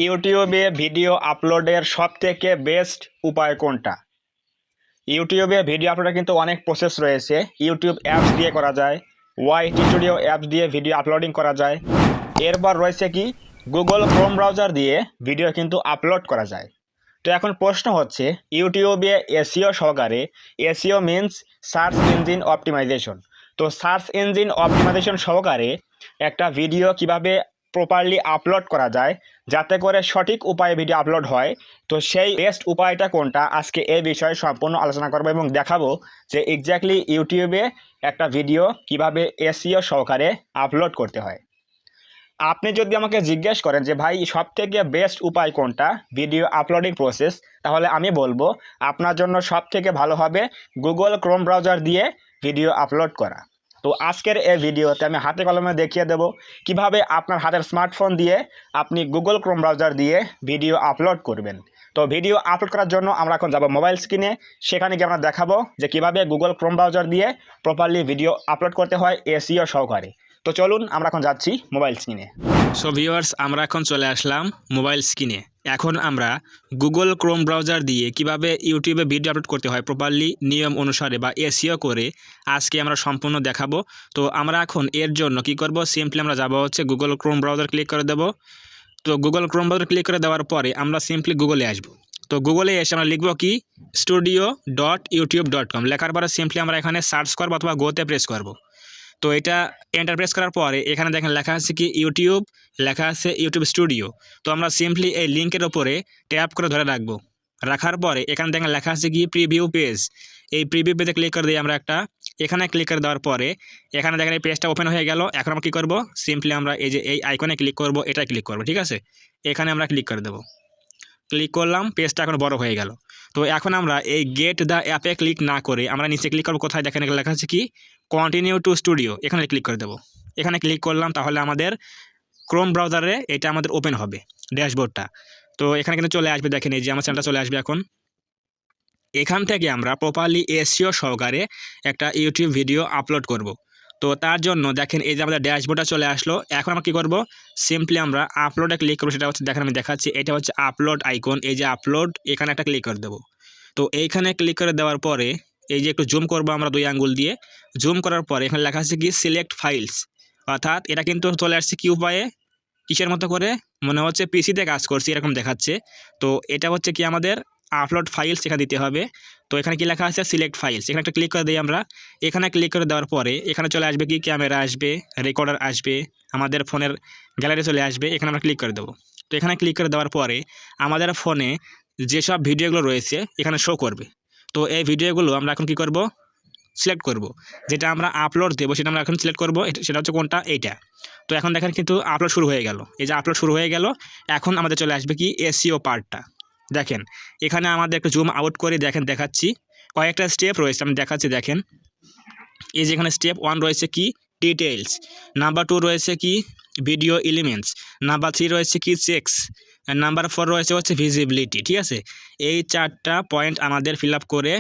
ইউটিউবে ভিডিও আপলোডের সবথেকে বেস্ট উপায় কোনটা? ইউটিউবে ভিডিও আপলোডের কিন্তু অনেক প্রসেস রয়েছে। ইউটিউব অ্যাপস দিয়ে করা যায়, ওয়াইটি স্টুডিও অ্যাপস দিয়ে ভিডিও আপলোডিং করা যায়। এরপর রয়েছে কি গুগল ক্রোম ব্রাউজার দিয়ে ভিডিও কিন্তু আপলোড করা যায়। তো এখন প্রশ্ন হচ্ছে ইউটিউবে এসইও সহকারে, SEO means search engine optimization. তো সার্চ ইঞ্জিন অপটিমাইজেশন সহকারে একটা ভিডিও কিভাবে প্রপারলি আপলোড করা যায় যাতে করে সঠিক উপায়ে ভিডিও আপলোড হয়, তো সেই বেস্ট উপায়টা কোনটা আজকে এই বিষয়ে সম্পূর্ণ আলোচনা করব এবং দেখাবো যে এক্স্যাক্টলি ইউটিউবে একটা ভিডিও কিভাবে এসইও সহকারে আপলোড করতে হয়। আপনি যদি আমাকে জিজ্ঞেস করেন যে ভাই সবথেকে বেস্ট উপায় কোনটা ভিডিও আপলোডিং প্রসেস, তাহলে আমি বলবো আপনার জন্য সবথেকে ভালো হবে Google Chrome browser video video upload করা। তো আজকের এই ভিডিওতে আমি হাতে কলমে দেখিয়ে দেব কিভাবে আপনার হাতের স্মার্টফোন দিয়ে আপনি Google Chrome browser video video upload করবেন। তো ভিডিও আপলোড করার জন্য আমরা এখন যাব মোবাইল স্ক্রিনে, সেখানে গিয়ে আমরা দেখাবো যে কিভাবে গুগল ক্রোম ব্রাউজার দিয়ে প্রপারলি ভিডিও আপলোড করতে হয় এসইও সহকারে। তো চলুন আমরা এখন যাচ্ছি মোবাইল স্ক্রিনে। সো ভিউয়ার্স, আমরা এখন চলে আসলাম মোবাইল স্ক্রিনে। এখন আমরা গুগল ক্রোম ব্রাউজার দিয়ে কিভাবে ইউটিউবে ভিডিও আপলোড করতে হয় প্রপারলি নিয়ম অনুসারে বা এসইও করে আজকে আমরা সম্পূর্ণ দেখাবো। তো আমরা এখন এর জন্য কি করব, সিম্পলি আমরা যাব হচ্ছে গুগল ক্রোম ব্রাউজার ক্লিক করে দেব। তো গুগল ক্রোম ব্রাউজার ক্লিক করে দেওয়ার পরে আমরা সিম্পলি গুগলে আসব। তো গুগলে এসে আমরা লিখব কি studio.youtube.com। লেখার পরে সিম্পলি আমরা এখানে সার্চ করবো অথবা গোতে প্রেস করব। তো এটা এন্টার প্রেস করার পরে এখানে দেখেন লেখা আছে কি ইউটিউব, লেখা আছে ইউটিউব স্টুডিও। তো আমরা সিম্পলি এই লিঙ্কের ওপরে ট্যাপ করে ধরে রাখবো। রাখার পরে এখানে দেখেন লেখা আছে কি প্রিভিউ পেজ। এই প্রিভিউ পেজে ক্লিক করে দিই আমরা একটা। এখানে ক্লিক করে দেওয়ার পরে এখানে দেখেন এই পেজটা ওপেন হয়ে গেল। এখন আমরা কী করবো, সিম্পলি আমরা এই যে এই আইকনে ক্লিক করব, এটাই ক্লিক করবো, ঠিক আছে। এখানে আমরা ক্লিক করে দেবো। ক্লিক করলাম, পেজটা এখন বড় হয়ে গেল। তো এখন আমরা এই গেট দ্য অ্যাপে ক্লিক না করে আমরা নিচে ক্লিক করবো। কোথায় দেখেন এখানে লেখা আছে কি কন্টিনিউ টু স্টুডিও, এখানে ক্লিক করে দেবো। এখানে ক্লিক করলাম, তাহলে আমাদের ক্রোম ব্রাউজারে এটা আমাদের ওপেন হবে ড্যাশবোর্ডটা। তো এখানে কিন্তু চলে আসবে, দেখেন এই যে আমার চ্যানেলটা চলে আসবে। এখন এখান থেকে আমরা প্রপারলি এসইও সহকারে একটা ইউটিউব ভিডিও আপলোড করব। তো তার জন্য দেখেন এই যে আমাদের ড্যাশবোর্ডটা চলে আসলো। এখন আমরা কী করব, সিম্পলি আমরা আপলোডে ক্লিক করবো। সেটা হচ্ছে দেখেন আমি দেখাচ্ছি, এটা হচ্ছে আপলোড আইকন। এই যে আপলোড, এখানে একটা ক্লিক করে দেবো। তো এইখানে ক্লিক করে দেওয়ার পরে এই যে একটু জুম করবো আমরা 2 আঙ্গুল দিয়ে। জুম করার পরে এখানে লেখা আছে কি সিলেক্ট ফাইলস, অর্থাৎ এটা কিন্তু চলে আসছে কি উপায়ে, কিসের মতো করে, মনে হচ্ছে পিসিতে কাজ করছি এরকম দেখাচ্ছে। তো এটা হচ্ছে কি আমাদের আপলোড ফাইলস এখানে দিতে হবে। তো এখানে কি লেখা আছে সিলেক্ট ফাইলস, এখানে একটা ক্লিক করে দিই আমরা। এখানে ক্লিক করে দেওয়ার পরে এখানে চলে আসবে কি ক্যামেরা আসবে, রেকর্ডার আসবে, আমাদের ফোনের গ্যালারি চলে আসবে। এখানে আমরা ক্লিক করে দেবো। তো এখানে ক্লিক করে দেওয়ার পরে আমাদের ফোনে যেসব ভিডিওগুলো রয়েছে এখানে শো করবে। তো এই ভিডিওগুলো আমরা এখন কি করব, সিলেক্ট করব। যেটা আমরা আপলোড দেবো সেটা আমরা এখন সিলেক্ট করব, সেটা হচ্ছে কোনটা, এইটা। তো এখন দেখেন কিন্তু আপলোড শুরু হয়ে গেল। এই যে আপলোড শুরু হয়ে গেল। এখন আমাদের চলে আসবে কি এসইও পার্টটা। দেখেন এখানে আমাদের একটু জুম আউট করে দেখেন দেখাচ্ছি, কয়েকটা স্টেপ রয়েছে আমি দেখাচ্ছি। দেখেন এই যে এখানে স্টেপ 1 রয়েছে কি ডিটেইলস, নাম্বার 2 রয়েছে কি ভিডিও এলিমেন্টস, নাম্বার 3 রয়েছে কি চেকস, নাম্বার 4 রয়েছে হচ্ছে ভিজিবিলিটি। ঠিক আছে, এই 4টা পয়েন্ট আমাদের ফিল আপ করে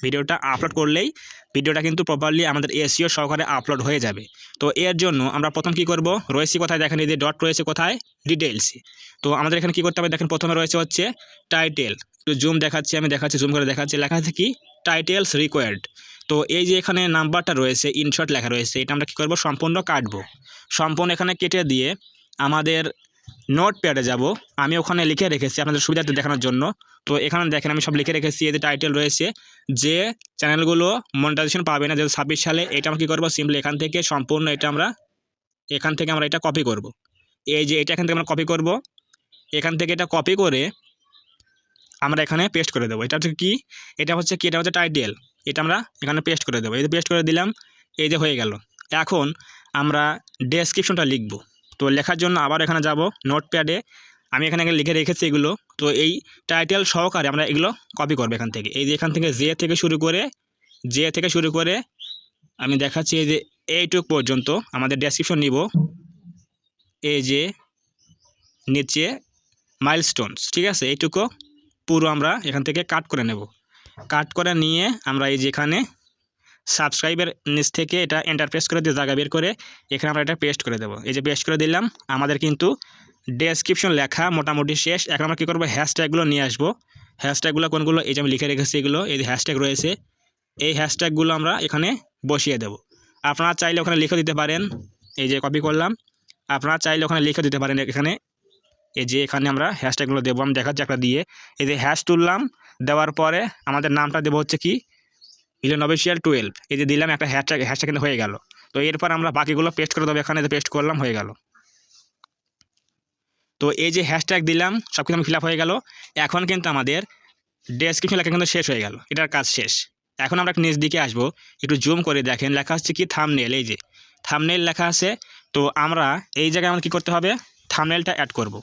ভিডিওটা আপলোড করলেই ভিডিওটা কিন্তু প্রপারলি আমাদের এসইও সহকারে আপলোড হয়ে যাবে। তো এর জন্য আমরা প্রথম কি করব, রয়েছে কোথায় দেখেন এই যে ডট রয়েছে কোথায় ডিটেইলসে। তো আমাদের এখানে কি করতে হবে, দেখেন প্রথমে রয়েছে হচ্ছে টাইটেল। তো জুম দেখাচ্ছি, আমি দেখাচ্ছি, জুম করে দেখাচ্ছি, লেখা আছে কি টাইটেলস রিকোয়ার্ড। তো এই যে এখানে নাম্বারটা রয়েছে ইনশর্ট লেখা রয়েছে, এটা আমরা কী করবো সম্পূর্ণ কাটবো। সম্পূর্ণ এখানে কেটে দিয়ে আমাদের নোটপ্যাডে যাব। আমি ওখানে লিখে রেখেছি আপনাদের সুবিধার্থে দেখানোর জন্য। তো এখানে দেখেন আমি সব লিখে রেখেছি। এই যে টাইটেল রয়েছে, যে চ্যানেলগুলো মনিটাইজেশন পাবে না 2026 সালে, এটা আমরা কী করবো সিম্পলি এখান থেকে সম্পূর্ণ এটা আমরা এটা কপি করব। এই যে এটা এখান থেকে আমরা কপি করব, এখান থেকে এটা কপি করে আমরা এখানে পেস্ট করে দেবো। এটা হচ্ছে কি, এটা হচ্ছে টাইটেল, এটা আমরা এখানে পেস্ট করে দেবো। এই যে পেস্ট করে দিলাম, এই যে হয়ে গেল। এখন আমরা ডেসক্রিপশনটা লিখব। তো লেখার জন্য আবার এখানে যাব নোটপ্যাডে, আমি এখানে লিখে রেখেছি এগুলো। তো এই টাইটেল সহকারে আমরা এগুলো কপি করবো এখান থেকে। এই যে এখান থেকে জে থেকে শুরু করে আমি দেখাচ্ছি এই যে এইটুক পর্যন্ত আমাদের ডেসক্রিপশন নিব। এই যে নিচে মাইলস্টোনস, ঠিক আছে, এইটুকু পুরো আমরা এখান থেকে কাট করে নেব। কাট করে নিয়ে আমরা এই যেখানে সাবস্ক্রাইবের নিচ থেকে এটা এন্টার প্রেস করে দিয়ে জায়গা বের করে এখানে আমরা এটা পেস্ট করে দেবো। এই যে পেস্ট করে দিলাম, আমাদের কিন্তু ডেসক্রিপশন লেখা মোটামুটি শেষ। এখন আমরা কী করবো, হ্যাশট্যাগুলো নিয়ে আসবো। হ্যাশট্যাগুলো কোনগুলো, এই যে আমি লিখে রেখেছি এগুলো, এই যে হ্যাশট্যাগ রয়েছে, এই হ্যাশট্যাগুলো আমরা এখানে বসিয়ে দেব। আপনারা চাইলে ওখানে লিখে দিতে পারেন, এই যে কপি করলাম, আপনারা চাইলে ওখানে লিখে দিতে পারেন এখানে। এই যে এখানে আমরা হ্যাশট্যাগুলো দেবো, আমি দেখাচ্ছি একটা দিয়ে। এই যে হ্যাশ তুললাম, দেওয়ার পরে আমাদের নামটা দেবো হচ্ছে কি ইলেনঅফিশিয়াল 12, এই যে দিলাম একটা হ্যাশট্যাগ কিন্তু হয়ে গেল। তো এরপর আমরা বাকিগুলো পেস্ট করে দেবো, এখানে পেস্ট করলাম, হয়ে গেল। তো এই যে হ্যাশট্যাগ দিলাম, সব কিছু ফিল আপ হয়ে গেল। এখন কিন্তু আমাদের ডেসক্রিপশন লেখা কিন্তু শেষ হয়ে গেল, এটার কাজ শেষ। এখন আমরা নিচ দিকে আসবো, একটু জুম করে দেখেন, লেখা হচ্ছে কি থাম্বনেল, এই যে থাম্বনেল লেখা আছে। তো আমরা এই জায়গায় আমাদের কী করতে হবে, থাম্বনেলটা অ্যাড করব।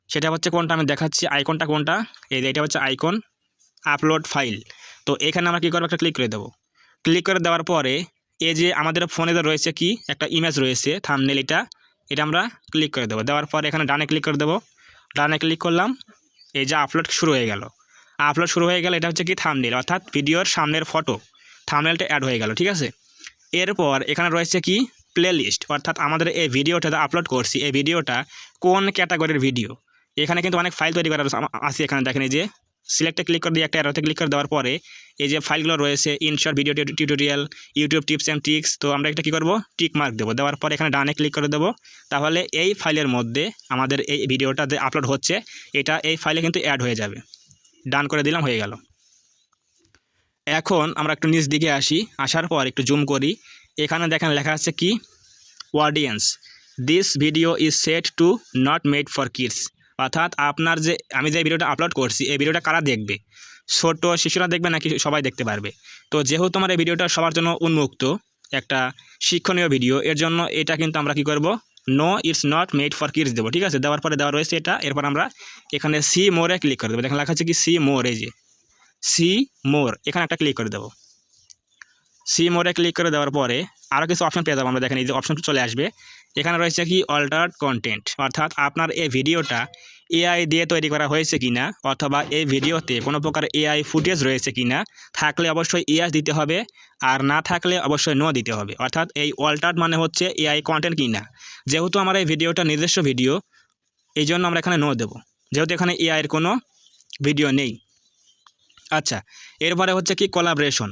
সেটা হচ্ছে কোনটা আমি দেখাচ্ছি, আইকনটা কোনটা, এই যে এটা হচ্ছে আইকন, আপলোড ফাইল। তো এখানে আমরা কী করবো, একটা ক্লিক করে দেবো। ক্লিক করে দেওয়ার পরে এই যে আমাদের ফোনে রয়েছে কি একটা ইমেজ রয়েছে থাম্বনেল, এটা আমরা ক্লিক করে দেবো। দেওয়ার পরে এখানে ডানে ক্লিক করে দেবো। ডানে ক্লিক করলাম, এই যে আপলোড শুরু হয়ে গেল। আপলোড শুরু হয়ে গেল, এটা হচ্ছে কি থাম্বনেল, অর্থাৎ ভিডিওর সামনের ফটো, থাম্বনেলটা অ্যাড হয়ে গেল, ঠিক আছে। এরপর এখানে রয়েছে কি প্লেলিস্ট, অর্থাৎ আমাদের এই ভিডিওটা আপলোড করছি, এই ভিডিওটা কোন ক্যাটাগরির ভিডিও। এখানে কিন্তু অনেক ফাইল তৈরি করা আছে, এখানে দেখেন এই যে সিলেক্টে ক্লিক করে দিয়ে একটা অ্যারোতে ক্লিক করে দেওয়ার পরে এই যে ফাইলগুলো রয়েছে InShot video tutorial, YouTube tips and tricks. তো আমরা এটা কী করবো, টিক মার্ক দেবো। দেওয়ার পরে এখানে ডানে ক্লিক করে দেবো। তাহলে এই ফাইলের মধ্যে আমাদের এই ভিডিওটা যে আপলোড হচ্ছে, এটা এই ফাইলে কিন্তু অ্যাড হয়ে যাবে। ডান করে দিলাম, হয়ে গেল। এখন আমরা একটু নিচ দিকে আসি, আসার পর একটু জুম করি, এখানে দেখেন লেখা আছে কি audience, this video is set to not made for kids, অর্থাৎ আপনার যে আমি যে ভিডিওটা আপলোড করছি, এই ভিডিওটা কারা দেখবে, ছোট শিশুরা দেখবে নাকি সবাই দেখতে পারবে। তো যেহেতু আমার এই ভিডিওটা সবার জন্য উন্মুক্ত, একটা শিক্ষণীয় ভিডিও, এর জন্য এটা কিন্তু আমরা কি করব, no it's not made for kids দেবো, ঠিক আছে। দেওয়ার পরে দেওয়া রয়েছে এটা। এরপর আমরা এখানে সি মোরে ক্লিক করে দেবো। দেখেন লেখা আছে কি সি মোর, এই যে সি মোর, এখানে একটা ক্লিক করে দেবো। সি মোরে ক্লিক করে দেওয়ার পরে আরও কিছু অপশন পেয়ে যাবো আমরা, দেখেন এই যে অপশন চলে আসবে। এখানে রয়েছে কি অল্টার্ড কন্টেন্ট, অর্থাৎ আপনার এই ভিডিওটা এআই দিয়ে তৈরি করা হয়েছে কিনা, অথবা এই ভিডিওতে কোনো প্রকার এআই ফুটেজ রয়েছে কিনা। থাকলে অবশ্যই ইয়েস দিতে হবে, আর না থাকলে অবশ্যই নো দিতে হবে। অর্থাৎ এই অল্টার্ড মানে হচ্ছে এআই কন্টেন্ট কিনা। যেহেতু আমার এই ভিডিওটা নিজস্ব ভিডিও, এই জন্য আমরা এখানে নো দেবো, যেহেতু এখানে এআইয়ের কোনো ভিডিও নেই। আচ্ছা, এরপরে হচ্ছে কি কোলাবরেশন।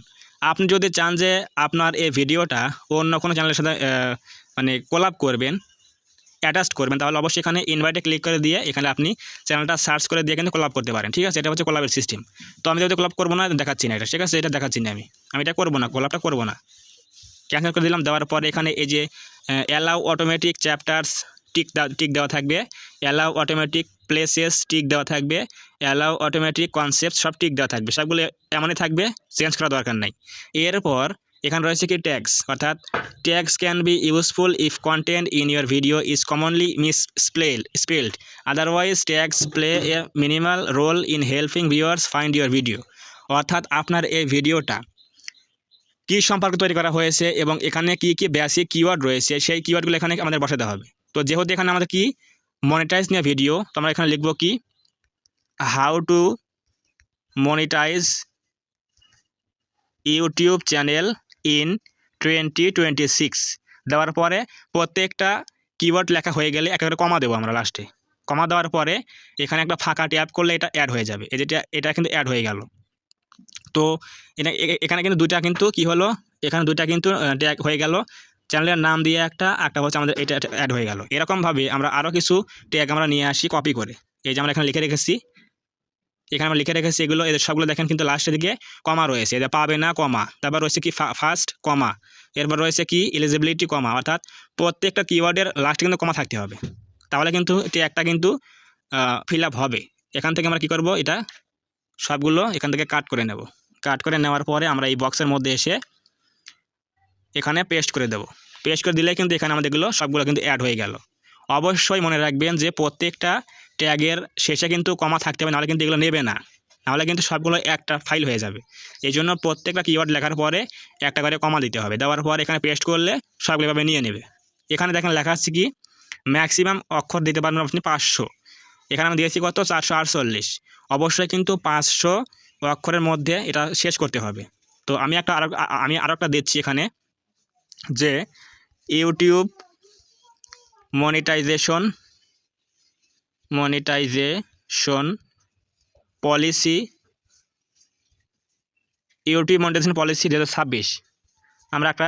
আপনি যদি চান যে আপনার এই ভিডিওটা অন্য কোনো চ্যানেলের সাথে মানে কোলাব করবেন, অ্যাটাচ করবেন, তাহলে অবশ্যই এখানে ইনভাইটে ক্লিক করে দিয়ে এখানে আপনি চ্যানেলটা সার্চ করে দিয়ে কিন্তু কোলাব করতে পারেন, ঠিক আছে। এটা হচ্ছে কোলাবের সিস্টেম। তো আমি যদি কোলাব করবো না, দেখাচ্ছি না এটা, ঠিক আছে, এটা দেখাচ্ছি না, আমি এটা করবো না, কোলাবটা করবো না, ক্যান্সেল করে দিলাম। দেওয়ার পরে এখানে এই যে অ্যালাউ অটোমেটিক চ্যাপ্টার্স টিক দেওয়া থাকবে, অ্যালাউ অটোমেটিক প্লেসেস টিক দেওয়া থাকবে, অ্যালাউ অটোমেটিক কনসেপ্ট সব টিক দেওয়া থাকবে, সবগুলো এমনই থাকবে, চেঞ্জ করার দরকার নাই। এরপর এখানে রয়েছে কি ট্যাগস, অর্থাৎ tags can be useful if content in your video is commonly spelled, otherwise tags play a minimal role in helping viewers find your video. অর্থাৎ আপনার এই ভিডিওটা কী সম্পর্কে তৈরি করা হয়েছে এবং এখানে কি কি বেসিক কিওয়ার্ড রয়েছে, সেই কিওয়ার্ডগুলো এখানে আমাদের বসাতে হবে। তো যেহেতু এখানে আমাদের কি মনিটাইজ নিয়ে ভিডিও, তো আমরা এখানে লিখব কি how to monetize YouTube channel in 2026। দেওয়ার পরে প্রত্যেকটা কিওয়ার্ড লেখা হয়ে গেলে একেবারে কমা দেবো আমরা লাস্টে। কমা দেওয়ার পরে এখানে একটা ফাঁকা ট্যাপ করলে এটা অ্যাড হয়ে যাবে, এই যেটা এটা কিন্তু অ্যাড হয়ে গেল। তো এখানে কিন্তু দুইটা কিন্তু কি হলো, এখানে দুইটা কিন্তু ট্যাগ হয়ে গেল, চ্যানেলের নাম দিয়ে একটা হচ্ছে আমাদের এটা অ্যাড হয়ে গেল। এরকমভাবে আমরা আরও কিছু ট্যাগ আমরা নিয়ে আসি কপি করে, এই যে আমরা এখানে লিখে রেখেছি, এখানে আমরা লিখে রেখেছি এগুলো, এদের সবগুলো দেখেন কিন্তু লাস্টের দিকে কমা রয়েছে, এদের পাবে না কমা, তারপর রয়েছে কি ফার্স্ট কমা, এরপর রয়েছে কি এলিজিবিলিটি কমা, অর্থাৎ প্রত্যেকটা কিওয়ার্ডের লাস্টে কিন্তু কমা থাকতে হবে, তাহলে কিন্তু ট্যাগটা কিন্তু ফিল আপ হবে। এখান থেকে আমরা কি করব, এটা সবগুলো এখান থেকে কাট করে নেব। কাট করে নেওয়ার পরে আমরা এই বক্সের মধ্যে এসে এখানে পেস্ট করে দেব। পেস্ট করে দিলে কিন্তু এখানে আমাদের সবগুলো কিন্তু অ্যাড হয়ে গেল। অবশ্যই মনে রাখবেন যে প্রত্যেকটা ট্যাগের শেষে কিন্তু কমা থাকতে হবে, নাহলে কিন্তু এগুলো নেবে না, নাহলে কিন্তু সবগুলো একটা ফাইল হয়ে যাবে। এই জন্য প্রত্যেকটা কিওয়ার্ড লেখার পরে একটা করে কমা দিতে হবে। দেওয়ার পর এখানে পেস্ট করলে সবগুলো এভাবে নিয়ে নেবে। এখানে দেখেন লেখা আছে কি ম্যাক্সিমাম অক্ষর দিতে পারবেন আপনি 500, এখানে আমি দিয়েছি কত 448। অবশ্যই কিন্তু 500 অক্ষরের মধ্যে এটা শেষ করতে হবে। তো আমি আরও একটা দিচ্ছি এখানে, যে YouTube monetization monetization policy, YouTube monetization policy 2026 আমরা একটা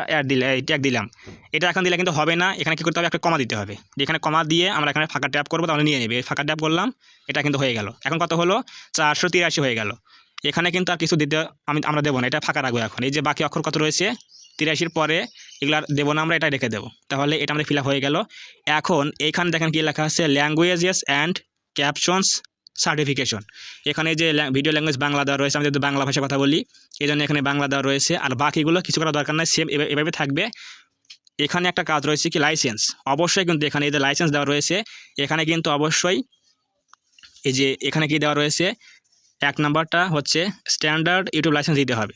ট্যাগ দিলাম। এটা এখন দিলে কিন্তু হবে না, এখানে কী করতে হবে, একটা কমা দিতে হবে। এখানে কমা দিয়ে আমরা এখানে ফাঁকা ট্যাপ করবো, তাহলে নিয়ে নেবে। ফাঁকা ট্যাপ করলাম, এটা কিন্তু হয়ে গেল। এখন কত হলো, 483 হয়ে গেল। এখানে কিন্তু আর কিছু দিতে আমরা দেবো না, এটা ফাঁকা রাখবো। এখন এই যে বাকি অক্ষর কত রয়েছে 83-র পরে, এগুলো দেবো না আমরা, এটা রেখে দেবো। তাহলে এটা আমাদের ফিল আপ হয়ে গেল। এখন এইখানে দেখেন কি লেখা আছে, ল্যাঙ্গুয়েজেস অ্যান্ড ক্যাপশনস সার্টিফিকেশন। এখানে যে ভিডিও ল্যাঙ্গুয়েজ বাংলা দেওয়া রয়েছে, আমি যদি বাংলা ভাষায় কথা বলি এই জন্য এখানে বাংলা দেওয়া রয়েছে। আর বাকিগুলো কিছু করার দরকার নাই, সেম এভাবে থাকবে। এখানে একটা কাজ রয়েছে কি, লাইসেন্স। অবশ্যই কিন্তু এখানে এই যে লাইসেন্স দেওয়া রয়েছে, এখানে কিন্তু অবশ্যই এই যে এখানে কি দেওয়া রয়েছে, 1 নাম্বারটা হচ্ছে স্ট্যান্ডার্ড ইউটিউব লাইসেন্স দিতে হবে।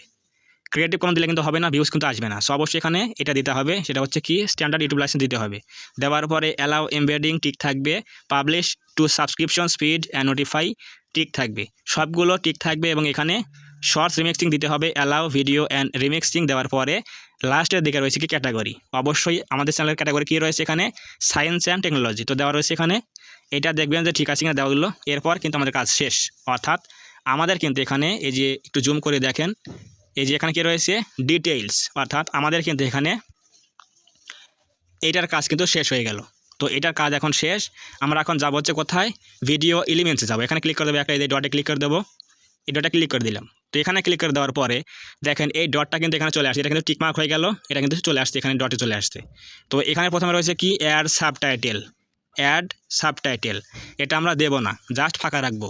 ক্রিয়েটিভ কোনো দিলে কিন্তু হবে না, ভিউজ কিন্তু আসবে না। সো অবশ্যই এখানে এটা দিতে হবে, সেটা হচ্ছে কি স্ট্যান্ডার্ড ইউটিউব লাইসেন্স দিতে হবে। দেওয়ার পরে অ্যালাউ এমবেডিং টিক থাকবে, publish two subscription speed and notify tick থাকবে, সবগুলো টিক থাকবে। এবং এখানে শর্টস রিমিক্সিং দিতে হবে, অ্যালাউ ভিডিও অ্যান্ড রিমিক্সিং। দেওয়ার পরে লাস্টের দিকে রয়েছে কি ক্যাটাগরি। অবশ্যই আমাদের চ্যানেলের ক্যাটাগরি কী রয়েছে এখানে, সায়েন্স অ্যান্ড টেকনোলজি, তো দেওয়া রয়েছে এখানে। এটা দেখবেন যে ঠিক আছে কিনা দেওয়াগুলো। এরপর কিন্তু আমাদের কাজ শেষ। অর্থাৎ আমাদের কিন্তু এখানে এই যে একটু জুম করে দেখেন, এই যে এখানে কি রয়েছে ডিটেইলস, অর্থাৎ আমাদের কিন্তু এখানে এইটার কাজ কিন্তু শেষ হয়ে গেল। তো এটার কাজ এখন শেষ। আমরা এখন যাবো হচ্ছে কোথায়, ভিডিও এলিমেন্টসে যাবো। এখানে ক্লিক করে দেবো, একটা এই ডটে ক্লিক করে দেবো, এই ডটে ক্লিক করে দিলাম। তো এখানে ক্লিক করে দেওয়ার পরে দেখেন এই ডটটা কিন্তু এখানে চলে আসছে, এটা কিন্তু টিকমার্ক হয়ে গেল, এটা কিন্তু চলে আসছে এখানে ডটে চলে আসছে। তো এখানে প্রথমে রয়েছে কি অ্যাড সাবটাইটেল, এটা আমরা দেব না, জাস্ট ফাঁকা রাখবো।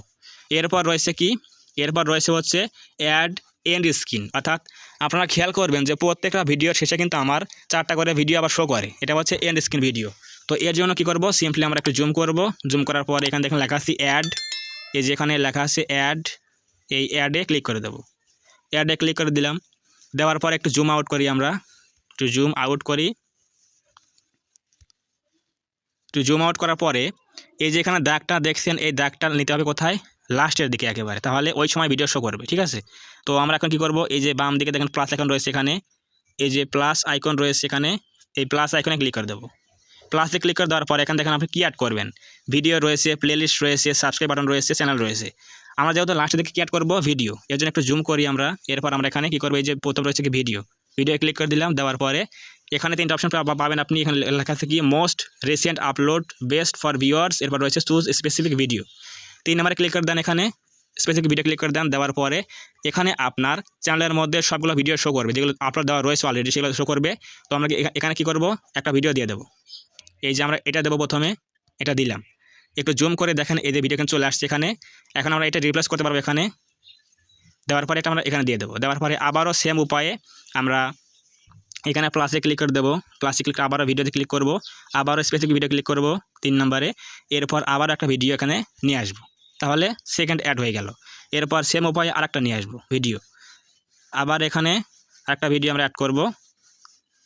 এরপর রয়েছে কি, এরপর রয়েছে হচ্ছে অ্যাড এন্ড স্ক্রিন। অর্থাৎ আপনারা খেয়াল করবেন যে প্রত্যেকটা ভিডিওর শেষে কিন্তু আমার 4টা করে ভিডিও আবার শো করে, এটা হচ্ছে এন্ড স্ক্রিন ভিডিও। তো এর জন্য কি করব, সিম্পলি আমরা একটু জুম করব। জুম করার পরে এখানে দেখেন লেখা আছে অ্যাড, এই যে এখানে লেখা আছে অ্যাড, এই অ্যাডে ক্লিক করে দেবো। অ্যাডে ক্লিক করে দিলাম। দেওয়ার পর একটু জুম আউট করি, আমরা একটু জুম আউট করি। একটু জুম আউট করার পরে এই যে এখানে দাগটা দেখছেন, এই দাগটা নিতে হবে কোথায়, লাস্টের দিকে একেবারে, তাহলে ওই সময় ভিডিও শো করবে। ঠিক আছে, তো আমরা এখন কি করব, এই যে বাম দিকে দেখেন প্লাস আইকন রয়েছে এখানে, এই যে প্লাস আইকন রয়েছে এখানে, এই প্লাস আইকনে ক্লিক করে দেবো। প্লাসে ক্লিক করে দেওয়ার পরে এখানে দেখেন আপনি কি অ্যাড করবেন, ভিডিও রয়েছে, প্লেলিস্ট রয়েছে, সাবস্ক্রাইব বাটন রয়েছে, চ্যানেল রয়েছে। আমরা যেহেতু লাস্টের দিকে কি অ্যাড করবো, ভিডিও, এর জন্য একটু জুম করি আমরা। এরপর আমরা এখানে কি করবো, এই যে প্রথম রয়েছে কি ভিডিও ক্লিক করে দিলাম। দেওয়ার পরে এখানে 3টা অপশন পাবেন আপনি। এখানে লেখা আছে কি most recent upload, best for viewers, এরপর রয়েছে চুজ স্পেসিফিক ভিডিও। 3 নম্বরে ক্লিক করে দেন, এখানে স্পেসিফিক ভিডিও ক্লিক করে দেন। দেওয়ার পরে এখানে আপনার চ্যানেলের মধ্যে সবগুলো ভিডিও শো করবে, যেগুলো আপলোড দেওয়া রয়েছে অলরেডি সেগুলো শো করবে। তো আমরা এখানে কি করব, একটা ভিডিও দিয়ে দেবো। এই যে আমরা এটা দেবো, প্রথমে এটা দিলাম। একটু জুম করে দেখেন, এই যে ভিডিও কিন্তু চলে আসছে এখানে। এখন আমরা এটা রিপ্লেস করতে পারবো এখানে। দেওয়ার পরে এটা আমরা এখানে দিয়ে দেবো। দেওয়ার পরে আবারও সেম উপায়ে আমরা এখানে প্লাসে ক্লিক করে দেবো। প্লাসে ক্লিক করে আবারও ভিডিওতে ক্লিক করব, আবারও স্পেসিফিক ভিডিও ক্লিক করব 3 নম্বরে। এরপর আবার একটা ভিডিও এখানে নিয়ে আসবো, তাহলে সেকেন্ড অ্যাড হয়ে গেল। এরপর সেম উপায়ে আরেকটা নিয়ে আসবো ভিডিও, আবার এখানে আরেকটা ভিডিও আমরা অ্যাড করব।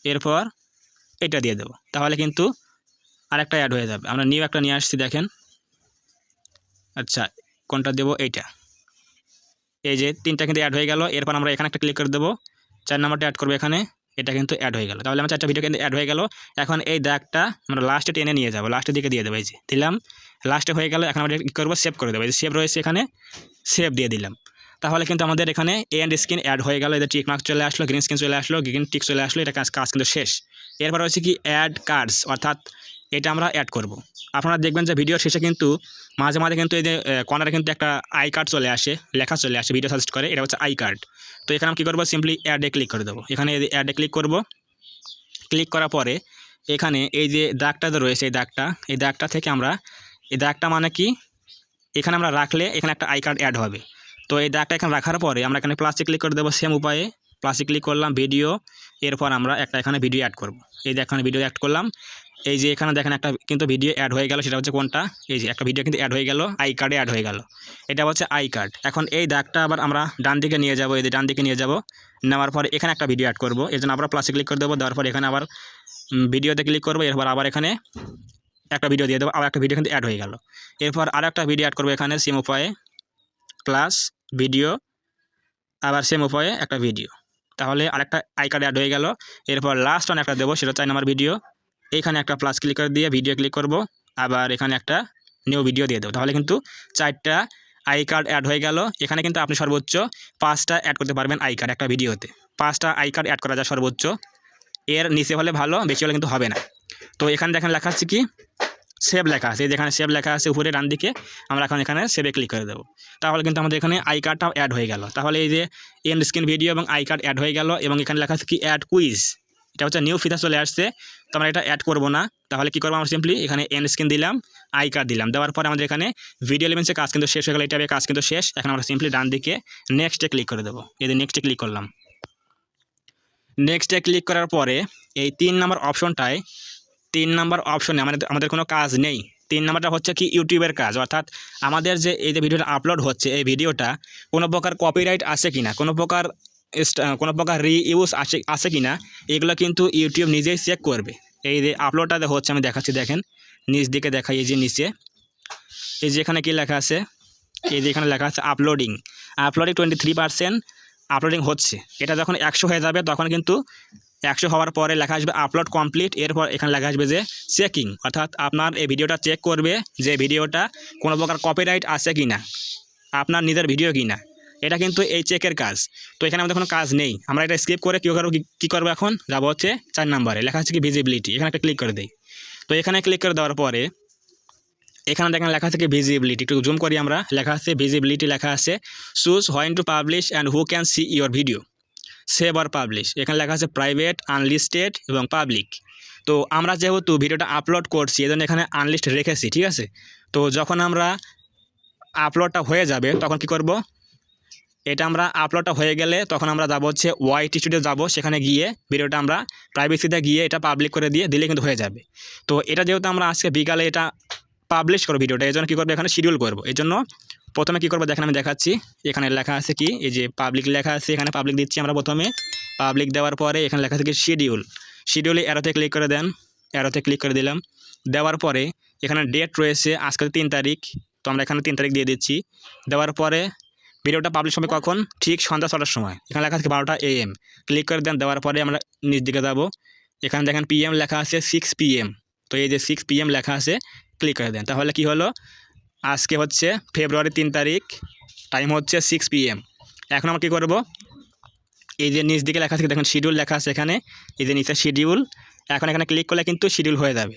এরপর এটা দিয়ে দেবো, তাহলে কিন্তু আরেকটা অ্যাড হয়ে যাবে। আমরা নিউ একটা নিয়ে আসছি দেখেন। আচ্ছা, কোনটা দেবো, এইটা। এই যে 3টা কিন্তু অ্যাড হয়ে গেল। এরপর আমরা এখানে একটা ক্লিক করে দেবো, 4 নম্বরটা অ্যাড করবো এখানে, এটা কিন্তু অ্যাড হয়ে গেল। তাহলে আমার 4টা ভিডিও কিন্তু অ্যাড হয়ে গেল। এখন এই দাগটা আমরা লাস্টে টেনে নিয়ে যাবো, লাস্টের দিকে দিয়ে দেবো। এই যে দিলাম, লাস্টে হয়ে গেল। এখন আমরা কী করবো, সেভ করে দেবো। এই যে সেভ রয়েছে এখানে, সেভ দিয়ে দিলাম। তাহলে কিন্তু আমাদের এখানে এন্ড স্ক্রিন অ্যাড হয়ে গেল। এদের টিক মার্ক চলে আসলো, গ্রিন স্ক্রিন চলে আসলো, গ্রিন টিক চলে আসলো। এটা কাজ কিন্তু শেষ। এরপর হচ্ছে কি অ্যাড কার্ডস, অর্থাৎ এটা আমরা অ্যাড করব। আপনারা দেখবেন যে ভিডিওর শেষে কিন্তু মাঝে মাঝে কিন্তু এই যে কর্নারে কিন্তু একটা আই কার্ড চলে আসে, লেখা চলে আসে, ভিডিও সাজেস্ট করে, এটা হচ্ছে আই কার্ড। তো এখানে আমি কী করবো, সিম্পলি অ্যাডে ক্লিক করে দেবো। এখানে অ্যাডে ক্লিক করব। ক্লিক করার পরে এখানে এই যে দাগটা যে রয়েছে, এই দাগটা থেকে আমরা, এই দাগটা মানে কি, এখানে আমরা রাখলে এখানে একটা আই কার্ড অ্যাড হবে। তো এই দাগটা এখানে রাখার পরে আমরা এখানে প্লাসে ক্লিক করে দেবো সেম উপায়ে। প্লাসে ক্লিক করলাম, ভিডিও, এরপর আমরা একটা এখানে ভিডিও অ্যাড করব। এই যে এখানে ভিডিও অ্যাড করলাম। এই যে এখানে দেখেন একটা কিন্তু ভিডিও অ্যাড হয়ে গেল, সেটা হচ্ছে কোনটা, এই যে একটা ভিডিও কিন্তু অ্যাড হয়ে গেল, আই কার্ডে অ্যাড হয়ে গেল, এটা হচ্ছে আই কার্ড। এখন এই দাগটা আবার আমরা ডান দিকে নিয়ে যাব, এই যে ডান দিকে নিয়ে যাব। নেওয়ার পরে এখানে একটা ভিডিও অ্যাড করব, এর জন্য আবার প্লাসে ক্লিক করে দেবো। দেওয়ার পর এখানে আবার ভিডিওতে ক্লিক করবো। এরপর আবার এখানে একটা ভিডিও দিয়ে দেবো, আবার একটা ভিডিও কিন্তু অ্যাড হয়ে গেল। এরপর আর একটা ভিডিও অ্যাড করবো এখানে সেম উপায়ে, প্লাস ভিডিও, আবার সেম উপায়ে একটা ভিডিও, তাহলে আরেকটা আই কার্ড অ্যাড হয়ে গেল। এরপর লাস্ট একটা দেবো, সেটা 4 নম্বর ভিডিও। এইখানে একটা প্লাস ক্লিক করে দিয়ে ভিডিও ক্লিক করব, আবার এখানে একটা নিউ ভিডিও দিয়ে দেবো, তাহলে কিন্তু 4টা আই কার্ড অ্যাড হয়ে গেল। এখানে কিন্তু আপনি সর্বোচ্চ 5টা অ্যাড করতে পারবেন আই কার্ড একটা ভিডিওতে, 5টা আই কার্ড অ্যাড করা যায় সর্বোচ্চ। এর নিচে হলে ভালো, বেশি হলে কিন্তু হবে না। তো এখানে দেখেন লেখা আছে কি সেভ লেখা আছে, যেখানে সেভ লেখা আছে উপরে ডান দিকে, আমরা এখন এখানে সেভে ক্লিক করে দেবো। তাহলে কিন্তু আমাদের এখানে আই কার্ডটাও অ্যাড হয়ে গেল। তাহলে এই যে এন্ড স্ক্রিন ভিডিও এবং আই কার্ড অ্যাড হয়ে গেল, এবং এখানে লেখা আছে কি অ্যাড কুইজ, এটা হচ্ছে নিউ ফিচার চলে আসছে। তো আমরা এটা অ্যাড করবো না, তাহলে কি করবো, আমরা সিম্পলি এখানে এন্ড স্ক্রিন দিলাম, আই কার্ড দিলাম, দেওয়ার পরে আমাদের এখানে ভিডিও এলিমেন্টসের কাজ কিন্তু শেষ হয়ে গেল, এটা কাজ কিন্তু শেষ। এখন আমরা সিম্পলি ডান দিকে নেক্সটে ক্লিক করে দেবো। এই যে নেক্সটে ক্লিক করলাম, নেক্সটে ক্লিক করার পরে এই 3 নম্বর অপশনটায়, 3 নম্বর অপশনে আমাদের কোনো কাজ নেই। 3 নম্বরটা হচ্ছে কি ইউটিউবের কাজ, অর্থাৎ আমাদের যে এই যে ভিডিওটা আপলোড হচ্ছে, এই ভিডিওটা কোনো প্রকার কপিরাইট আছে কিনা, কোনো প্রকার রিইউজ আছে কিনা, এগুলো কিন্তু ইউটিউব নিজেই চেক করবে। এই যে আপলোডটা হচ্ছে, আমি দেখাচ্ছি, দেখেন নিচ দিকে দেখাই, এই যে নিচে এই যে এখানে কি লেখা আছে, এই যে এখানে লেখা আছে আপলোডিং 23% আপলোডিং হচ্ছে। এটা যখন 100 হয়ে যাবে তখন কিন্তু 100 হওয়ার পরে লেখা আসবে আপলোড কমপ্লিট। এরপর এখানে লেখা আসবে যে চেকিং, অর্থাৎ আপনার এই ভিডিওটা চেক করবে যে ভিডিওটা কোনো প্রকার কপিরাইট আছে কি না, আপনার নিজের ভিডিও কি না। এটা কিন্তু এই চেকের কাজ। তো এখানে আমাদের কোনো কাজ নেই, আমরা এটা স্কিপ করে কী করবো, এখন যাবো হচ্ছে 4 নম্বরে, লেখা আছে কি ভিজিবিলিটি, এখানে একটা ক্লিক করে দেই। তো এখানে ক্লিক করে দেওয়ার পরে এখানে দেখেন লেখা আছে কি ভিজিবিলিটি, একটু জুম করি আমরা, লেখা আছে ভিজিবিলিটি, লেখা আছে choose when to publish and who can see your video, save আর পাবলিশ। এখানে লেখা আছে প্রাইভেট, আনলিস্টেড এবং পাবলিক। তো আমরা যেহেতু ভিডিওটা আপলোড করছি এজন্য এখানে আনলিস্ট রেখেছি, ঠিক আছে। তো যখন আমরা আপলোডটা হয়ে যাবে তখন কি করব, এটা আমরা আপলোডটা হয়ে গেলে তখন আমরা যাবো হচ্ছে ওয়াইট স্টুডিও যাবো, সেখানে গিয়ে ভিডিওটা আমরা প্রাইভেসিতে গিয়ে এটা পাবলিক করে দিলে কিন্তু হয়ে যাবে। তো এটা যেহেতু আমরা আজকে বিকালে এটা পাবলিশ করবো ভিডিওটা, এই জন্য কী করবো, এখানে শিডিউল করবো। এই জন্য প্রথমে কী করবো দেখেন, আমি দেখাচ্ছি, এখানে লেখা আছে কি এই যে পাবলিক লেখা আছে, এখানে পাবলিক দিচ্ছি আমরা প্রথমে। পাবলিক দেওয়ার পরে এখানে লেখা আছে কি শিডিউলে অ্যারোতে ক্লিক করে দেন, অ্যারোতে ক্লিক করে দিলাম। দেওয়ার পরে এখানে ডেট রয়েছে, আজকে 3 তারিখ, তো আমরা এখানে 3 তারিখ দিয়ে দিচ্ছি। দেওয়ার পরে ভিডিওটা পাবলিশ হবে কখন, ঠিক সন্ধ্যা 6টার সময়, এখানে লেখা আছে 12টা AM, ক্লিক করে দেন। দেওয়ার পরে আমরা নিচ দিকে যাবো, এখানে দেখেন PM লেখা আছে 6 PM, তো এই যে 6 PM লেখা আছে, ক্লিক করে দেন। তাহলে কি হলো, আজকে হচ্ছে ফেব্রুয়ারি 3 তারিখ, টাইম হচ্ছে 6 PM। এখন আমরা কী করব, এই যে নিচ দিকে লেখা আছে দেখেন শিডিউল লেখা আছে এখানে, এই যে নিচে শিডিউল, এখন এখানে ক্লিক করলে কিন্তু শিডিউল হয়ে যাবে।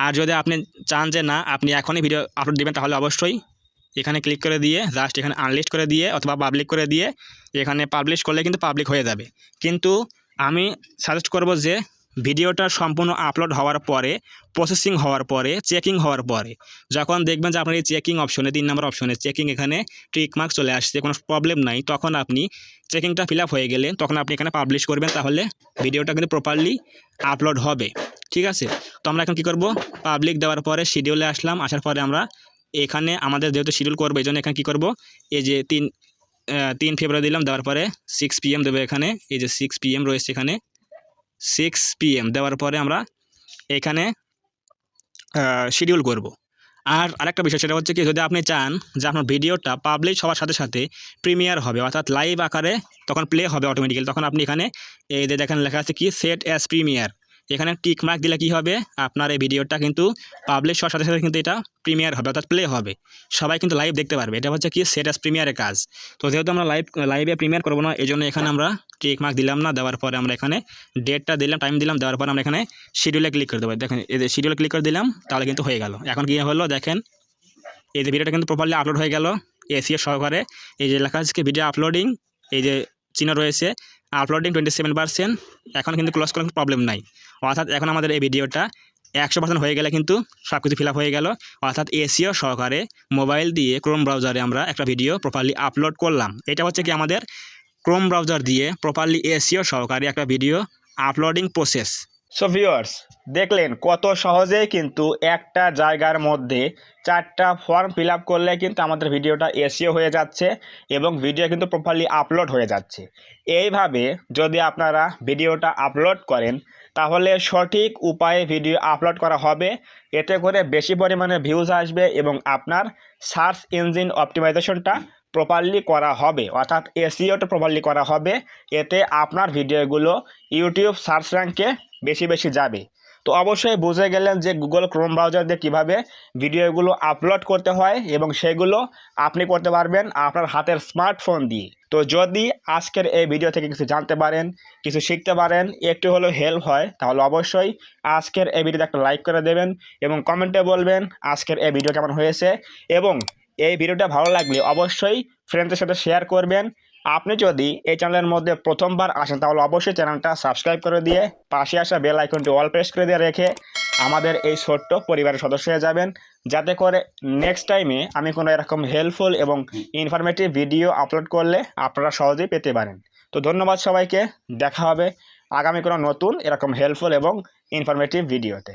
আর যদি আপনি চান যে না আপনি এখনই ভিডিও আপলোড দেবেন, তাহলে অবশ্যই এখানে ক্লিক করে দিয়ে জাস্ট এখানে আনলিস্ট করে দিয়ে অথবা পাবলিক করে দিয়ে এখানে পাবলিশ করলে কিন্তু পাবলিক হয়ে যাবে। কিন্তু আমি সাজেস্ট করব যে ভিডিওটা সম্পূর্ণ আপলোড হওয়ার পরে, প্রসেসিং হওয়ার পরে, চেকিং হওয়ার পরে, যখন দেখবেন যে আপনার এই চেকিং অপশনে 3 নম্বর অপশনে চেকিং এখানে টিক মার্ক চলে আসছে, কোনো প্রবলেম নাই, তখন আপনি চেকিংটা ফিল আপ হয়ে গেলে তখন আপনি এখানে পাবলিশ করবেন, তাহলে ভিডিওটা কিন্তু প্রপারলি আপলোড হবে, ঠিক আছে। তো আমরা এখন কী করব, পাবলিক দেওয়ার পরে শিডিউলে আসলাম, আসার পরে আমরা এখানে আমাদের যেহেতু শিডিউল করবো এই জন্য এখানে কী করব, এই যে 3 ফেব্রুয়ারি দিলাম, দেওয়ার পরে 6 PM দেবো এখানে, এই যে 6 PM রয়েছে এখানে, 6 PM দেওয়ার পরে আমরা এখানে শিডিউল করব। আর আরেকটা বিষয় সেটা হচ্ছে কি, যদি আপনি চান যে আপনার ভিডিওটা পাবলিশ হওয়ার সাথে সাথে প্রিমিয়ার হবে, অর্থাৎ লাইভ আকারে তখন প্লে হবে অটোমেটিক্যালি, তখন আপনি এখানে এই যে দেখেন লেখা আছে কি সেট অ্যাজ প্রিমিয়ার, এখানে টিক মার্ক দিলে কি হবে, আপনার এই ভিডিওটা কিন্তু পাবলিশ হওয়ার সাথে সাথে কিন্তু এটা প্রিমিয়ার হবে, অর্থাৎ প্লে হবে, সবাই কিন্তু লাইভ দেখতে পারবে। এটা হচ্ছে কি সেট অ্যাজ প্রিমিয়ারের কাজ। তো যেহেতু আমরা লাইভে প্রিমিয়ার করবো না, এই জন্য এখানে আমরা টিক মার্ক দিলাম না, দেওয়ার পরে আমরা এখানে ডেটটা দিলাম, টাইম দিলাম, দেওয়ার পরে আমরা এখানে শিডিউলে ক্লিক করে দেবো। দেখেন এই যে শিডিউলে ক্লিক করে দিলাম, তাহলে কিন্তু হয়ে গেল। এখন কী হলো দেখেন, এই যে ভিডিওটা কিন্তু প্রপারলি আপলোড হয়ে গেল, এসিও সহকারে, এই যে লেখা আছে ভিডিও আপলোডিং, এই যে চিহ্ন রয়েছে আপলোডিং 27%, এখন কিন্তু ক্লোজ করার প্রবলেম নাই, অর্থাৎ এখন আমাদের এই ভিডিওটা 100% হয়ে গেলে কিন্তু সব কিছু ফিল আপ হয়ে গেল, অর্থাৎ এসিও সহকারে মোবাইল দিয়ে ক্রোম ব্রাউজারে আমরা একটা ভিডিও প্রপারলি আপলোড করলাম। এটা হচ্ছে কি আমাদের ক্রোম ব্রাউজার দিয়ে প্রপারলি এসিও সহকারে একটা video uploading process. So viewers, দেখলেন কত সহজেই কিন্তু একটা জায়গার মধ্যে 4টা ফর্ম ফিল আপ করলে কিন্তু আমাদের ভিডিওটা এসইও হয়ে যাচ্ছে এবং ভিডিও কিন্তু প্রপারলি আপলোড হয়ে যাচ্ছে। এইভাবে যদি আপনারা ভিডিওটা আপলোড করেন তাহলে সঠিক উপায়ে ভিডিও আপলোড করা হবে, এতে করে বেশি পরিমাণে ভিউজ আসবে এবং আপনার সার্চ ইঞ্জিন অপটিমাইজেশনটা প্রপারলি করা হবে, অর্থাৎ এসইওটা প্রপারলি করা হবে, এতে আপনার ভিডিওগুলো ইউটিউব সার্চ র্যাঙ্কে বেশি যাবে। তো অবশ্যই বুঝে গেলেন যে গুগল ক্রোম ব্রাউজার দিয়ে কীভাবে ভিডিওগুলো আপলোড করতে হয় এবং সেগুলো আপনি করতে পারবেন আপনার হাতের স্মার্টফোন দিয়ে। তো যদি আজকের এই ভিডিও থেকে কিছু জানতে পারেন, কিছু শিখতে পারেন, একটু হলেও হেল্প হয়, তাহলে অবশ্যই আজকের এই ভিডিওতে একটা লাইক করে দেবেন এবং কমেন্টে বলবেন আজকের এই ভিডিও কেমন হয়েছে। এবং এই ভিডিওটা ভালো লাগলে অবশ্যই ফ্রেন্ডদের সাথে শেয়ার করবেন। আপনি যদি এই চ্যানেলের মধ্যে প্রথমবার আসেন তাহলে অবশ্যই চ্যানেলটা সাবস্ক্রাইব করে দিয়ে পাশে আসা বেল আইকনটি অল প্রেস করে দিয়ে রেখে আমাদের এই ছোট্ট পরিবারের সদস্য হয়ে যাবেন, যাতে করে নেক্সট টাইমে আমি কোনো এরকম হেল্পফুল এবং ইনফরমেটিভ ভিডিও আপলোড করলে আপনারা সহজেই পেতে পারেন। তো ধন্যবাদ সবাইকে, দেখা হবে আগামী কোনো নতুন এরকম হেল্পফুল এবং ইনফরমেটিভ ভিডিওতে।